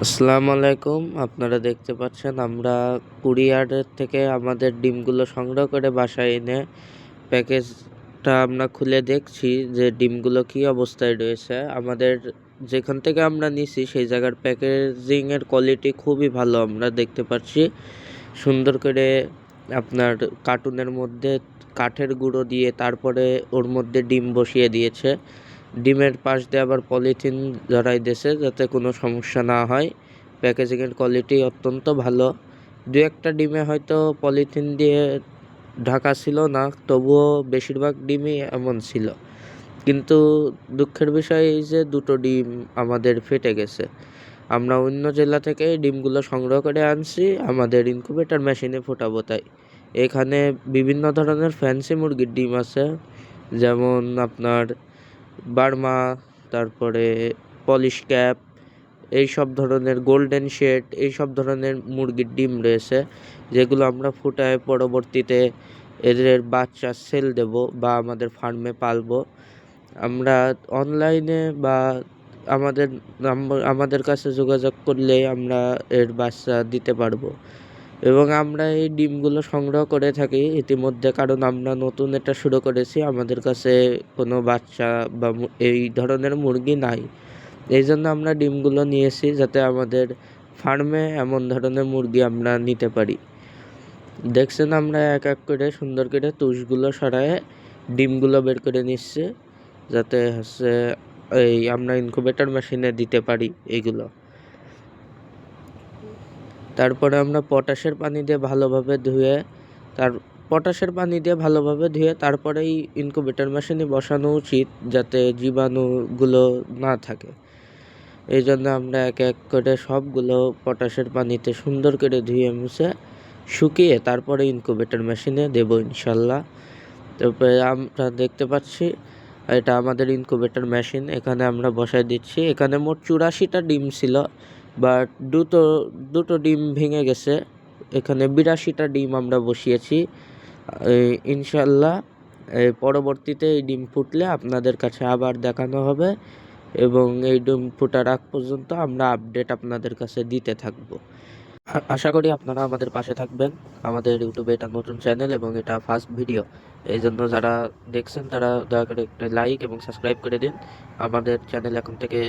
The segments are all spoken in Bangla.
আসসালামু আলাইকুম। আপনারা দেখতে পাচ্ছেন আমরা কুরিয়ারের থেকে আমাদের ডিমগুলো সংগ্রহ করে বাসায় এনে প্যাকেজটা আমরা খুলে দেখছি যে ডিমগুলো কী অবস্থায় রয়েছে। আমাদের যেখান থেকে আমরা নিছি সেই জায়গার প্যাকেজিংয়ের কোয়ালিটি খুবই ভালো। আমরা দেখতে পাচ্ছি সুন্দর করে আপনার কার্টুনের মধ্যে কাঠের গুঁড়ো দিয়ে তারপরে ওর মধ্যে ডিম বসিয়ে দিয়েছে। ডিমের পাশ দিয়ে আবার পলিথিন জড়াই দিয়েছে যাতে কোনো সমস্যা না হয়। প্যাকেজিংয়ের কোয়ালিটি অত্যন্ত ভালো। দু একটা ডিমে হয়তো পলিথিন দিয়ে ঢাকা ছিল না, তবুও বেশিরভাগ ডিমই এমন ছিল। কিন্তু দুঃখের বিষয় এই যে দুটো ডিম আমাদের ফেটে গেছে। আমরা অন্য জেলা থেকে ডিমগুলো সংগ্রহ করে আনছি আমাদের ইনকিউবেটর মেশিনে ফোটাবো তাই। এখানে বিভিন্ন ধরনের ফ্যান্সি মুরগির ডিম আছে, যেমন আপনার বার্মা, তারপরে পলিশ ক্যাপ, এইসব ধরনের গোল্ডেন শেড, এইসব ধরনের মুরগির ডিম রয়েছে যেগুলো আমরা ফুটায় পরবর্তীতে এদের বাচ্চা সেল দেব বা আমাদের ফার্মে পালবো। আমরা অনলাইনে বা আমাদের কাছে যোগাযোগ করলে আমরা এর বাচ্চা দিতে পারবো এবং আমরা এই ডিমগুলো সংগ্রহ করে থাকি ইতিমধ্যে, কারণ আমরা নতুন এটা শুরু করেছি। আমাদের কাছে কোনো বাচ্চা বা এই ধরনের মুরগি নাই, এই জন্য আমরা ডিমগুলো নিয়েছি যাতে আমাদের ফার্মে এমন ধরনের মুরগি আমরা নিতে পারি। দেখছেন আমরা এক এক করে সুন্দর করে তুষগুলো সরায়ে ডিমগুলো বের করে নিচ্ছে যাতে হচ্ছে এই আমরা ইনকিউবেটর মেশিনে দিতে পারি এইগুলো। তারপরে আমরা পটাশের পানি দিয়ে ভালোভাবে ধুয়ে তারপরেই ইনকিউবেটর মেশিনে বসানো উচিত যাতে জীবাণুগুলো না থাকে। এই জন্য আমরা এক এক করে সবগুলো পটাশের পানিতে সুন্দর করে ধুয়ে মুছে শুকিয়ে তারপরে ইনকিউবেটর মেশিনে দেবো ইনশাল্লাহ। তারপরে আমরা দেখতে পাচ্ছি এটা আমাদের ইনকিউবেটর মেশিন, এখানে আমরা বসায় দিচ্ছি। এখানে মোট 84টা ডিম ছিল, বাট দুটো ডিম ভেঙে গেছে। এখানে 82টা ডিম আমরা বসিয়েছি। ইনশাল্লাহ পরবর্তীতে এই ডিম ফুটলে আপনাদের কাছে আবার দেখানো হবে এবং এই ডিম ফোটার আগ পর্যন্ত আমরা আপডেট আপনাদের কাছে দিতে থাকবো। আশা করি আপনারা আমাদের পাশে থাকবেন। আমাদের ইউটিউবে এটা নতুন চ্যানেল এবং এটা ফার্স্ট ভিডিও, এই জন্য যারা দেখছেন তারা দয়া করে একটা লাইক এবং সাবস্ক্রাইব করে দিন। আমাদের চ্যানেল এখন থেকে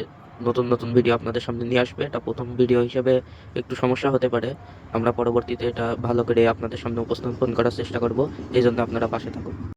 নতুন নতুন ভিডিও আপনাদের সামনে নিয়ে আসবে। এটা প্রথম ভিডিও হিসেবে একটু সমস্যা হতে পারে, আমরা পরবর্তীতে এটা ভালো করে আপনাদের সামনে উপস্থাপন করার চেষ্টা করব। এই জন্য আপনারা পাশে থাকুন।